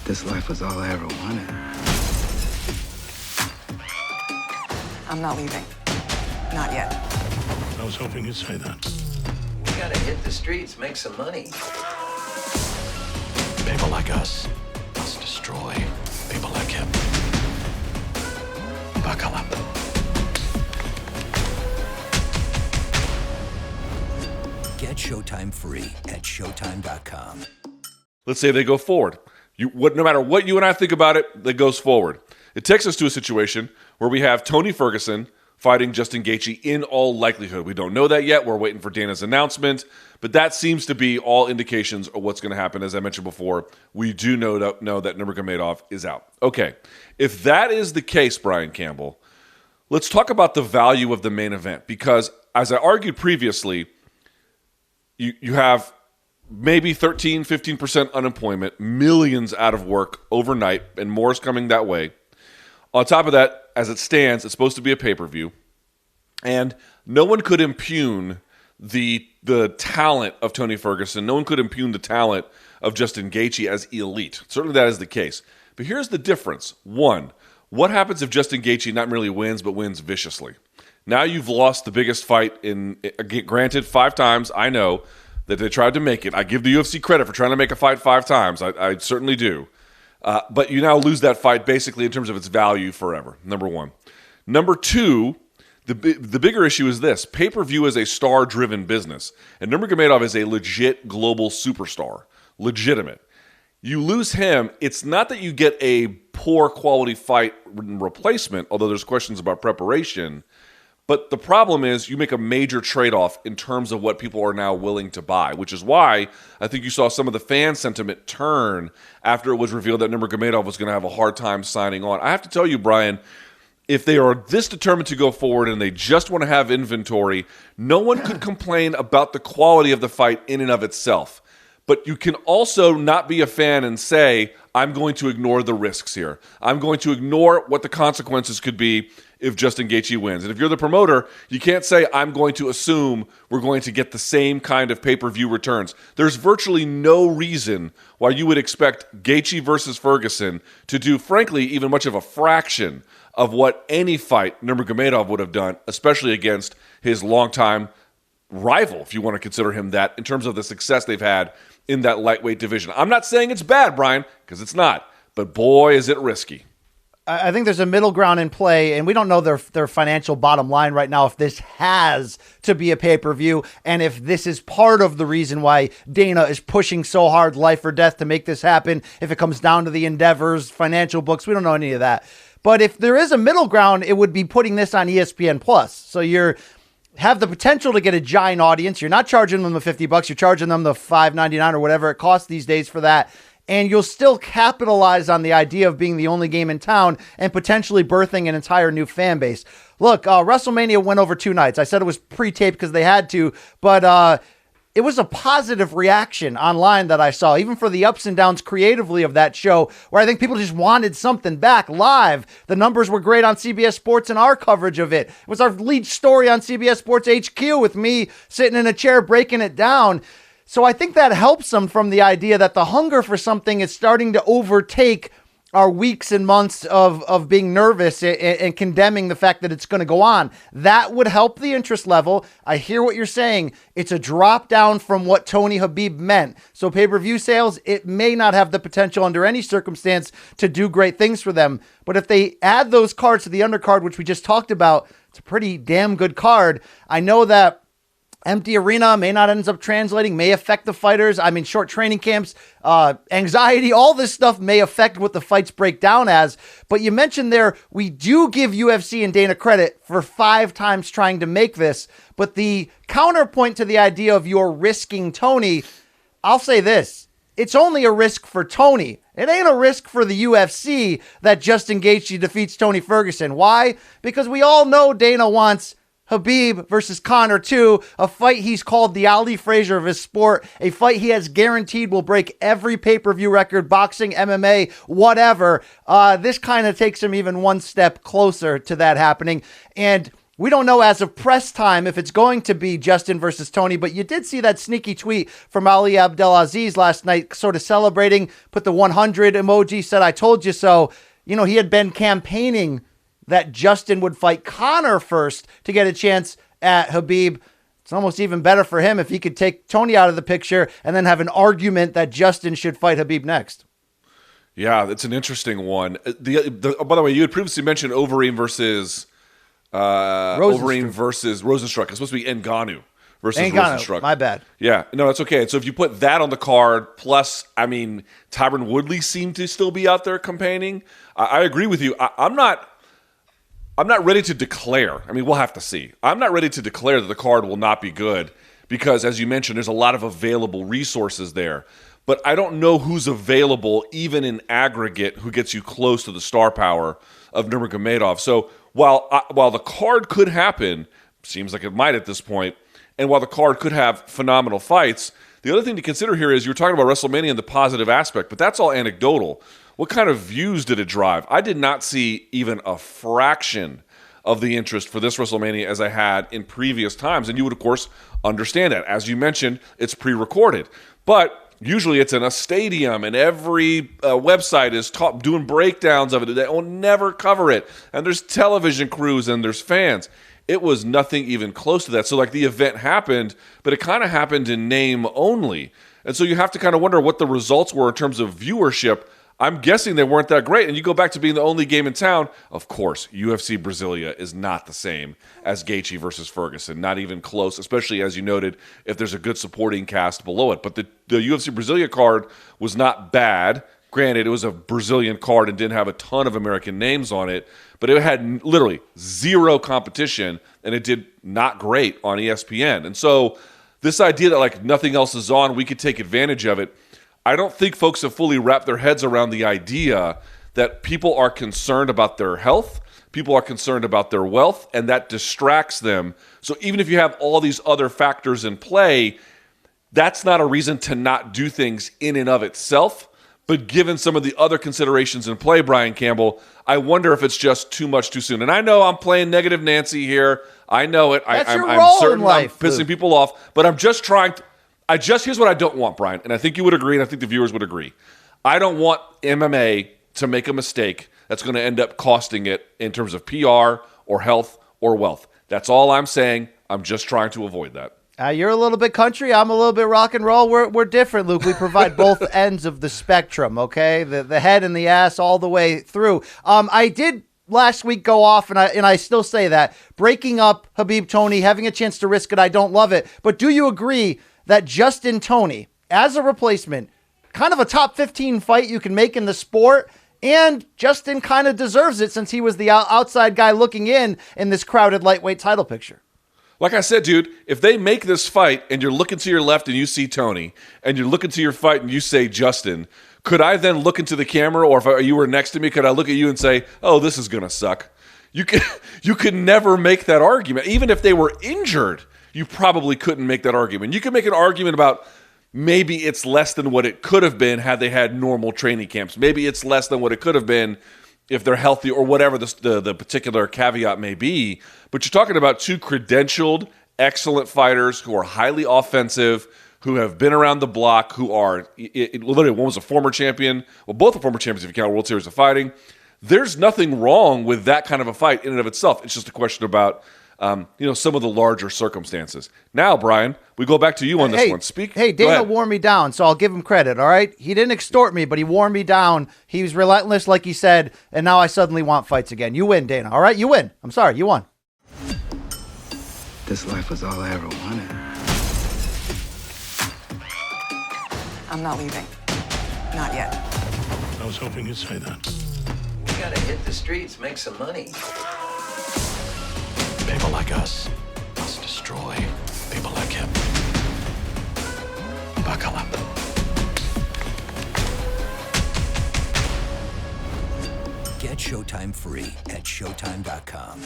this life was all I ever wanted. I'm not leaving. Not yet. I was hoping you'd say that. We gotta hit the streets, make some money. People like us must destroy people like him. Buckle up. Get Showtime free at Showtime.com. Let's say they go forward. No matter what you and I think about it, that goes forward. It takes us to a situation where we have Tony Ferguson fighting Justin Gaethje in all likelihood. We don't know that yet. We're waiting for Dana's announcement, but that seems to be all indications of what's going to happen. As I mentioned before, we do know that Nurmagomedov is out. Okay, if that is the case, Brian Campbell, let's talk about the value of the main event, because as I argued previously, you have maybe 13, 15% unemployment, millions out of work overnight, and more is coming that way. On top of that, as it stands, it's supposed to be a pay-per-view, and no one could impugn the talent of Tony Ferguson. No one could impugn the talent of Justin Gaethje as elite. Certainly that is the case. But here's the difference. One, what happens if Justin Gaethje not merely wins, but wins viciously? Now you've lost the biggest fight granted 5 times. I know that they tried to make it. I give the UFC credit for trying to make a fight 5 times. I certainly do. But you now lose that fight basically in terms of its value forever, number one. Number two, the bigger issue is this. Pay-per-view is a star-driven business, and Nurmagomedov is a legit global superstar. Legitimate. You lose him, it's not that you get a poor quality fight replacement, although there's questions about preparation, but the problem is you make a major trade-off in terms of what people are now willing to buy, which is why I think you saw some of the fan sentiment turn after it was revealed that Nurmagomedov was going to have a hard time signing on. I have to tell you, Brian, if they are this determined to go forward and they just want to have inventory, no one could complain about the quality of the fight in and of itself. But you can also not be a fan and say, I'm going to ignore the risks here. I'm going to ignore what the consequences could be if Justin Gaethje wins. And if you're the promoter, you can't say, I'm going to assume we're going to get the same kind of pay-per-view returns. There's virtually no reason why you would expect Gaethje versus Ferguson to do, frankly, even much of a fraction of what any fight Nurmagomedov would have done, especially against his longtime rival, if you want to consider him that, in terms of the success they've had in that lightweight division. I'm not saying it's bad, Brian, because it's not. But boy, is it risky. I think there's a middle ground in play, and we don't know their financial bottom line right now if this has to be a pay-per-view and if this is part of the reason why Dana is pushing so hard, life or death, to make this happen. If it comes down to the endeavors, financial books, we don't know any of that. But if there is a middle ground, it would be putting this on ESPN+. So you're have the potential to get a giant audience. You're not charging them the $50. You're charging them the $5.99 or whatever it costs these days for that. And you'll still capitalize on the idea of being the only game in town and potentially birthing an entire new fan base. Look, WrestleMania went over 2 nights. I said it was pre-taped because they had to, but it was a positive reaction online that I saw, even for the ups and downs creatively of that show, where I think people just wanted something back live. The numbers were great on CBS Sports and our coverage of it. It was our lead story on CBS Sports HQ with me sitting in a chair breaking it down. So I think that helps them from the idea that the hunger for something is starting to overtake our weeks and months of being nervous and condemning the fact that it's going to go on. That would help the interest level. I hear what you're saying. It's a drop down from what Tony Khabib meant. So pay-per-view sales, it may not have the potential under any circumstance to do great things for them. But if they add those cards to the undercard, which we just talked about, it's a pretty damn good card. I know that empty arena may not end up translating, may affect the fighters. I mean, short training camps, anxiety, all this stuff may affect what the fights break down as. But you mentioned there, we do give UFC and Dana credit for 5 times trying to make this. But the counterpoint to the idea of you're risking Tony, I'll say this. It's only a risk for Tony. It ain't a risk for the UFC that Justin Gaethje defeats Tony Ferguson. Why? Because we all know Dana wants Khabib versus Conor 2, a fight he's called the Ali Frazier of his sport, a fight he has guaranteed will break every pay-per-view record, boxing, MMA, whatever. This kind of takes him even one step closer to that happening. And We don't know as of press time if it's going to be Justin versus Tony, but you did see that sneaky tweet from Ali Abdelaziz last night, sort of celebrating, put the 100 emoji, said, "I told you so." You know, he had been campaigning that Justin would fight Conor first to get a chance at Khabib. It's almost even better for him if he could take Tony out of the picture and then have an argument that Justin should fight Khabib next. Yeah, it's an interesting one. By the way, you had previously mentioned Overeem versus Rosenstruck. It's supposed to be Ngannou versus Rosenstruck. My bad. Yeah, no, that's okay. So if you put that on the card, plus, I mean, Tyron Woodley seemed to still be out there campaigning. I agree with you. I'm not ready to declare. I mean, we'll have to see. I'm not ready to declare that the card will not be good because, as you mentioned, there's a lot of available resources there. But I don't know who's available, even in aggregate, who gets you close to the star power of Nurmagomedov. So while the card could happen, seems like it might at this point, and while the card could have phenomenal fights, the other thing to consider here is you're talking about WrestleMania and the positive aspect, but that's all anecdotal. What kind of views did it drive? I did not see even a fraction of the interest for this WrestleMania as I had in previous times, and you would, of course, understand that. As you mentioned, it's pre-recorded, but usually it's in a stadium, and every website is doing breakdowns of it. They will never cover it, and there's television crews and there's fans. It was nothing even close to that. So, like, the event happened, but it kind of happened in name only. And so you have to kind of wonder what the results were in terms of viewership. I'm guessing they weren't that great. And you go back to being the only game in town. Of course, UFC Brasilia is not the same as Gaethje versus Ferguson. Not even close, especially as you noted, if there's a good supporting cast below it. But the UFC Brasilia card was not bad. Granted, it was a Brazilian card and didn't have a ton of American names on it. But it had literally zero competition, and it did not great on ESPN. And so this idea that, like, nothing else is on, we could take advantage of it, I don't think folks have fully wrapped their heads around the idea that people are concerned about their health, people are concerned about their wealth, and that distracts them. So even if you have all these other factors in play, that's not a reason to not do things in and of itself. But given some of the other considerations in play, Brian Campbell, I wonder if it's just too much too soon. And I know I'm playing negative Nancy here. I know it. That's your I'm role certain in life, I'm pissing Luke. people off, but I'm just trying to. Here's what I don't want, Brian, and I think you would agree, and I think the viewers would agree. I don't want MMA to make a mistake that's going to end up costing it in terms of PR or health or wealth. That's all I'm saying. I'm just trying to avoid that. You're a little bit country. I'm a little bit rock and roll. We're different, Luke. We provide both ends of the spectrum, okay? The head and the ass all the way through. I did last week go off, and I still say that. Breaking up Khabib Tony, having a chance to risk it, I don't love it. But do you agree that Justin Tony, as a replacement, kind of a top 15 fight you can make in the sport, and Justin kind of deserves it since he was the outside guy looking in this crowded lightweight title picture? Like I said, dude, if they make this fight and you're looking to your left and you see Tony, and you're looking to your fight and you say Justin, could I then look into the camera, or if you were next to me, could I look at you and say, oh, this is going to suck? You could never make that argument. Even if they were injured, you probably couldn't make that argument. You could make an argument about maybe it's less than what it could have been had they had normal training camps. Maybe it's less than what it could have been if they're healthy, or whatever the particular caveat may be. But you're talking about two credentialed, excellent fighters who are highly offensive, who have been around the block, who are literally, one was a former champion. Well, both are former champions if you count World Series of Fighting. There's nothing wrong with that kind of a fight in and of itself. It's just a question about some of the larger circumstances. Now, Brian, we go back to you on this one. Hey, Dana wore me down, so I'll give him credit, all right? He didn't extort me, but he wore me down. He was relentless, like he said, and now I suddenly want fights again. You win, Dana, all right? You win. I'm sorry, you won. This life was all I ever wanted. I'm not leaving. Not yet. I was hoping you'd say that. We gotta hit the streets, make some money. People like us must destroy people like him. Buckle up. Get Showtime free at Showtime.com.